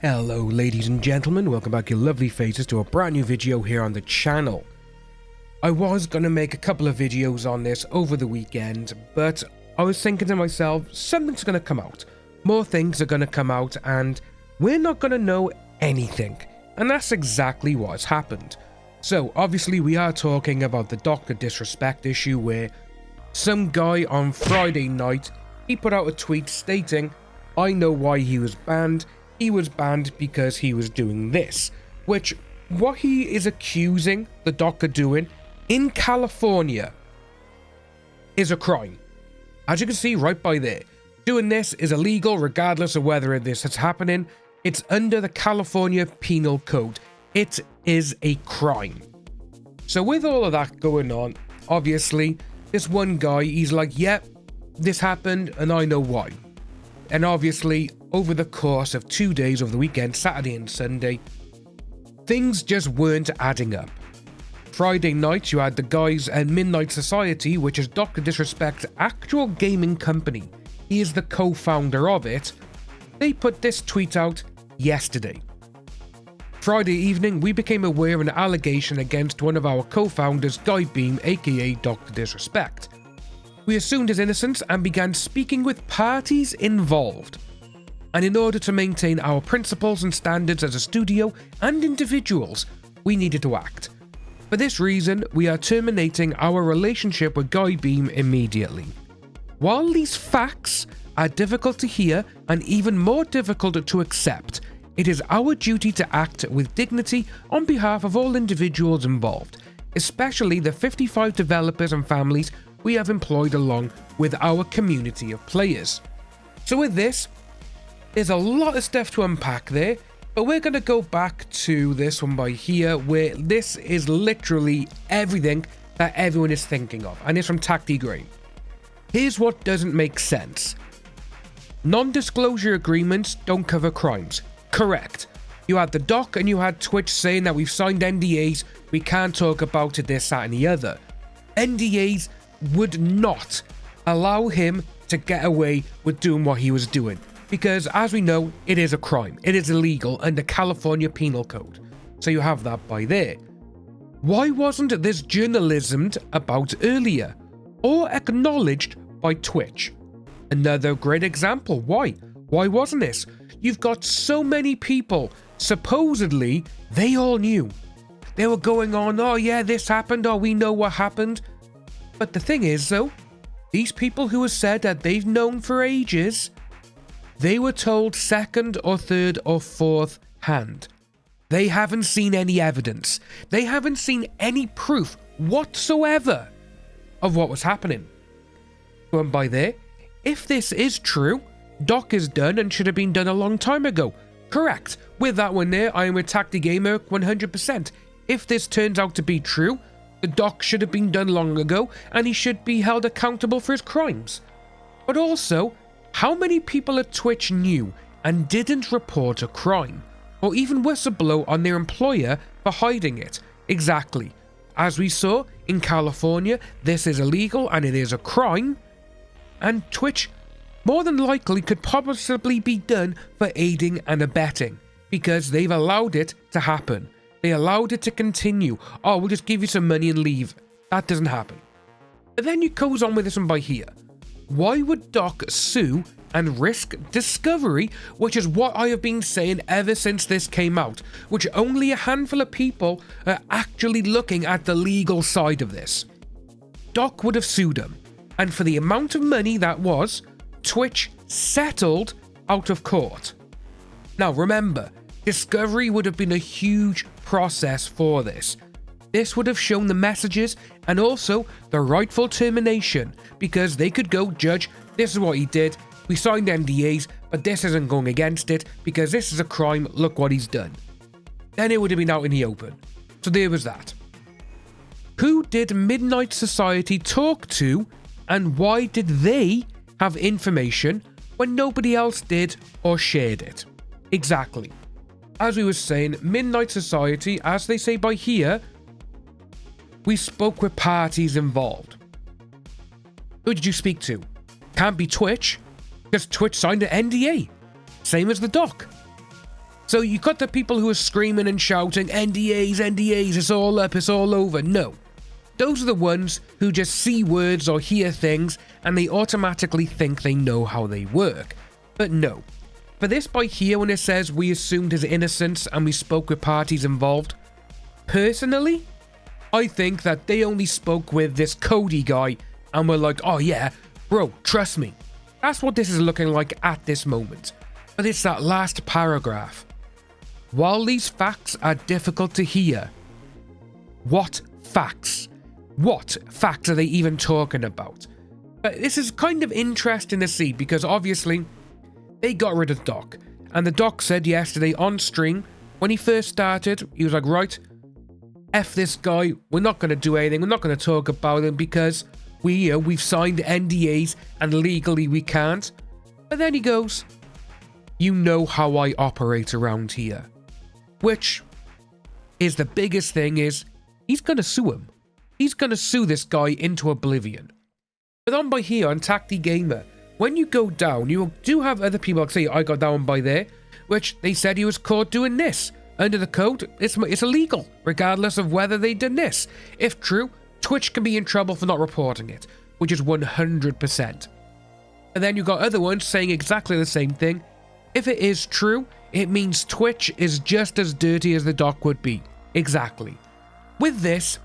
Hello ladies and gentlemen, welcome back your lovely faces to a brand new video here on the channel. I was going to make a couple of videos on this over the weekend, but I was thinking to myself, something's going to come out. More things are going to come out and we're not going to know anything. And that's exactly what's happened. So obviously we are talking about the DrDisrespect issue where some guy on Friday night, he put out a tweet stating, I know why he was banned. He was banned because he was doing this, which what he is accusing the doc of doing in California is a crime. As you can see right by there, doing this is illegal regardless of whether this is happening. It's under the California Penal Code. It is a crime. So with all of that going on, obviously, this one guy, he's like, yep, this happened and I know why. And obviously, over the course of 2 days of the weekend, Saturday and Sunday, things just weren't adding up. Friday night, you had the guys at Midnight Society, which is DrDisrespect's actual gaming company. He is the co-founder of it. They put this tweet out yesterday. Friday evening, we became aware of an allegation against one of our co-founders, Guy Beam, aka DrDisrespect. We assumed his innocence and began speaking with parties involved. And in order to maintain our principles and standards as a studio and individuals, we needed to act. For this reason, we are terminating our relationship with Guy Beam immediately. While these facts are difficult to hear and even more difficult to accept, it is our duty to act with dignity on behalf of all individuals involved, especially the 55 developers and families we have employed along with our community of players. So with this, there's a lot of stuff to unpack there, but we're going to go back to this one by here, where this is literally everything that everyone is thinking of, and it's from Tacti Gray. Here's what doesn't make sense. Non-disclosure agreements don't cover crimes. Correct. You had the doc and you had Twitch saying that we've signed NDAs, we can't talk about it, this, that and the other. NDAs would not allow him to get away with doing what he was doing. Because, as we know, it is a crime. It is illegal under California Penal Code. So you have that by there. Why wasn't this journalismed about earlier? Or acknowledged by Twitch? Another great example. Why? Why wasn't this? You've got so many people, supposedly, they all knew. They were going on, oh yeah, this happened, oh we know what happened. But the thing is, though, these people who have said that they've known for ages, they were told second or third or fourth hand. They haven't seen any evidence. They haven't seen any proof whatsoever of what was happening. Going by there, if this is true, Doc is done and should have been done a long time ago. Correct. With that one there, I am with Tacti Gamer 100%. If this turns out to be true, the doc should have been done long ago and he should be held accountable for his crimes. But also, how many people at Twitch knew and didn't report a crime, or even whistleblow on their employer for hiding it? Exactly. As we saw, in California, this is illegal and it is a crime, and Twitch more than likely could possibly be done for aiding and abetting, because they've allowed it to happen. They allowed it to continue. Oh, we'll just give you some money and leave. That doesn't happen. But then it goes on with this one by here. Why would Doc sue and risk discovery, which is what I have been saying ever since this came out, which only a handful of people are actually looking at the legal side of this. Doc would have sued him, and for the amount of money that was, Twitch settled out of court. Now remember, discovery would have been a huge process for this. This would have shown the messages and also the rightful termination, because they could go, judge, this is what he did, we signed NDAs, but this isn't going against it because this is a crime, look what he's done. Then it would have been out in the open. So there was that. Who did Midnight Society talk to and why did they have information when nobody else did or shared it? Exactly. As we were saying, Midnight Society, as they say by here, we spoke with parties involved. Who did you speak to? Can't be Twitch, because Twitch signed an NDA. Same as the doc. So you got the people who are screaming and shouting, NDAs, NDAs, it's all up, it's all over. No. Those are the ones who just see words or hear things and they automatically think they know how they work. But no. For this by here, when it says we assumed his innocence and we spoke with parties involved, personally, I think that they only spoke with this Cody guy and were like, oh yeah, bro, trust me. That's what this is looking like at this moment. But it's that last paragraph. While these facts are difficult to hear, what facts? What facts are they even talking about? But this is kind of interesting to see because obviously they got rid of Doc. And the Doc said yesterday on stream, when he first started, he was like, right, F this guy, we're not going to do anything, we're not going to talk about him because we've signed NDAs and legally we can't. But then he goes, you know how I operate around here. Which is the biggest thing is, he's going to sue him. He's going to sue this guy into oblivion. But on by here, on Tacti Gamer, when you go down, you do have other people like say, I got down by there, which they said he was caught doing this. Under the code, it's illegal, regardless of whether they done this. If true, Twitch can be in trouble for not reporting it, which is 100%. And then you got other ones saying exactly the same thing. If it is true, it means Twitch is just as dirty as the Doc would be. Exactly. With this,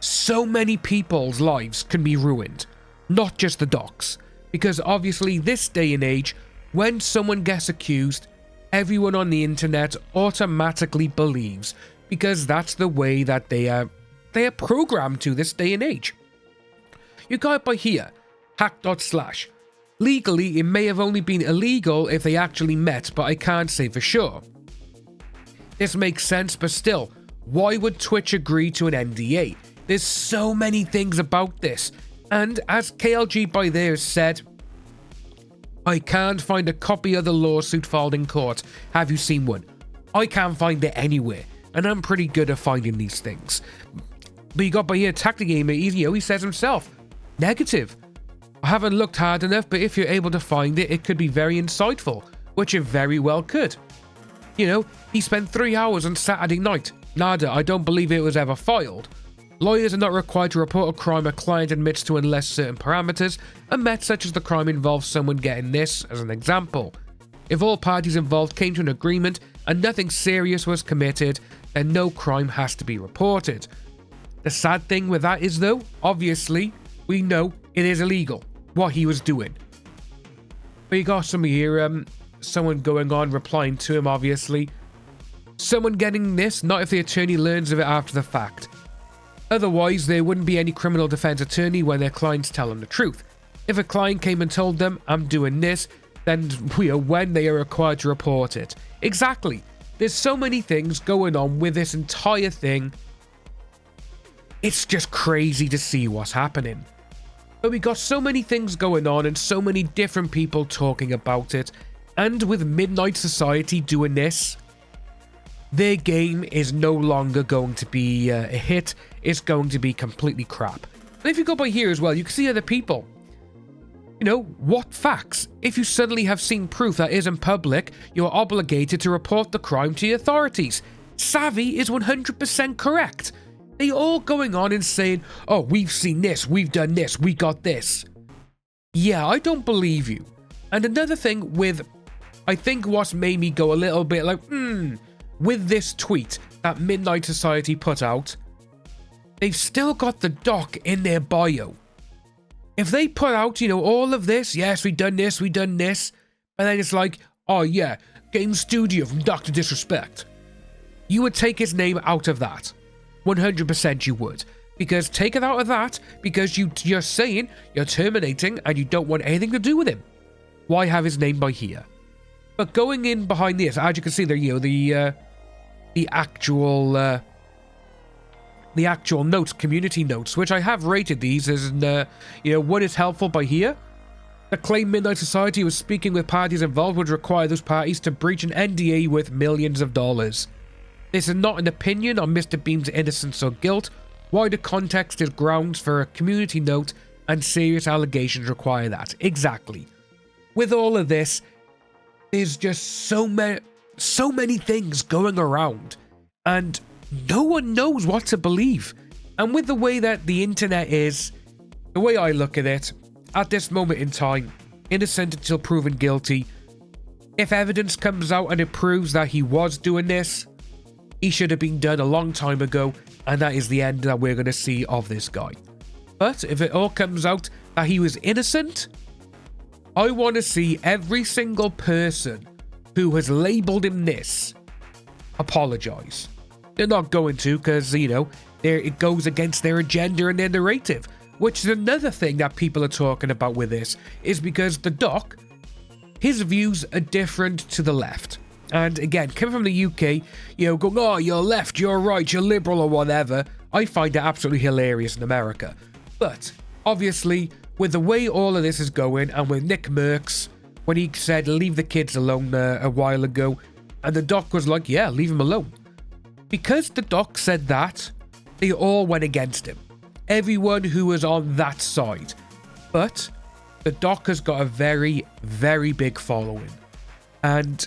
so many people's lives can be ruined, not just the Doc's. Because obviously this day and age, when someone gets accused, everyone on the internet automatically believes, because that's the way that they are programmed to this day and age. You got it by here, hack.slash. Legally, it may have only been illegal if they actually met, but I can't say for sure. This makes sense, but still, why would Twitch agree to an NDA? There's so many things about this, and as KLG by there said, I can't find a copy of the lawsuit filed in court. Have you seen one? I can't find it anywhere, and I'm pretty good at finding these things. But you got by here, Tacti Gamer, he says himself, negative. I haven't looked hard enough, but if you're able to find it, it could be very insightful, which it very well could. You know, he spent 3 hours on Saturday night. Nada, I don't believe it was ever filed. Lawyers are not required to report a crime a client admits to unless certain parameters are met, such as the crime involves someone getting this, as an example. If all parties involved came to an agreement and nothing serious was committed, then no crime has to be reported. The sad thing with that is though, obviously, we know it is illegal, what he was doing. But you got some here, someone going on, replying to him obviously. Someone getting this, not if the attorney learns of it after the fact. Otherwise, there wouldn't be any criminal defense attorney when their clients tell them the truth. If a client came and told them, I'm doing this, then when they are required to report it. Exactly. There's so many things going on with this entire thing. It's just crazy to see what's happening. But we got so many things going on and so many different people talking about it. And with Midnight Society doing this, their game is no longer going to be a hit. It's going to be completely crap. And if you go by here as well, you can see other people. You know, what facts? If you suddenly have seen proof that isn't public, you are obligated to report the crime to the authorities. Savvy is 100% correct. They all going on and saying, oh, we've seen this, we've done this, we got this. Yeah, I don't believe you. And another thing with, I think what's made me go a little bit like, with this tweet that Midnight Society put out, they've still got the Doc in their bio. If they put out, all of this, yes, we done this, and then it's like, oh yeah, Game Studio from DrDisrespect. You would take his name out of that. 100% you would. Because take it out of that, because you're saying you're terminating and you don't want anything to do with him. Why have his name by here? But going in behind this, as you can see there, the actual notes, community notes, which I have rated these as, what is helpful by here. The claim Midnight Society was speaking with parties involved would require those parties to breach an NDA worth millions of dollars. This is not an opinion on Mr. Beam's innocence or guilt. Wider context is grounds for a community note, and serious allegations require that. Exactly. With all of this, there's just so so many things going around, and no one knows what to believe. And with the way that the internet is, the way I look at it, at this moment in time, innocent until proven guilty. If evidence comes out and it proves that he was doing this, he should have been done a long time ago, and that is the end that we're going to see of this guy. But if it all comes out that he was innocent, I want to see every single person who has labelled him this apologise. They're not going to, because, you know, it goes against their agenda and their narrative, which is another thing that people are talking about with this, is because the doc, his views are different to the left. And again, coming from the UK, you know, going, oh, you're left, you're right, you're liberal or whatever, I find it absolutely hilarious in America. But obviously, with the way all of this is going, and with Nick Merckx, when he said leave the kids alone a while ago, and the doc was like, yeah, leave him alone. Because the doc said that, they all went against him. Everyone who was on that side. But the doc has got a very, very big following. And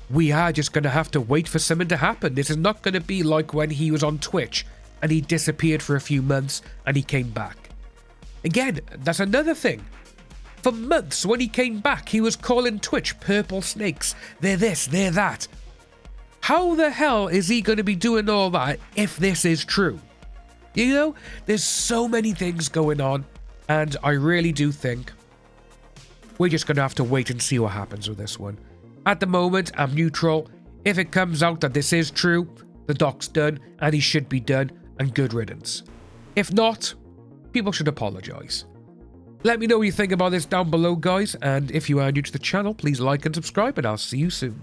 we are just going to have to wait for something to happen. This is not going to be like when he was on Twitch and he disappeared for a few months and he came back. Again, that's another thing. For months when he came back, he was calling Twitch purple snakes. They're this, they're that. How the hell is he going to be doing all that if this is true? You know, there's so many things going on, and I really do think we're just going to have to wait and see what happens with this one. At the moment, I'm neutral. If it comes out that this is true, the doc's done, and he should be done, and good riddance. If not, people should apologise. Let me know what you think about this down below, guys, and if you are new to the channel, please like and subscribe, and I'll see you soon.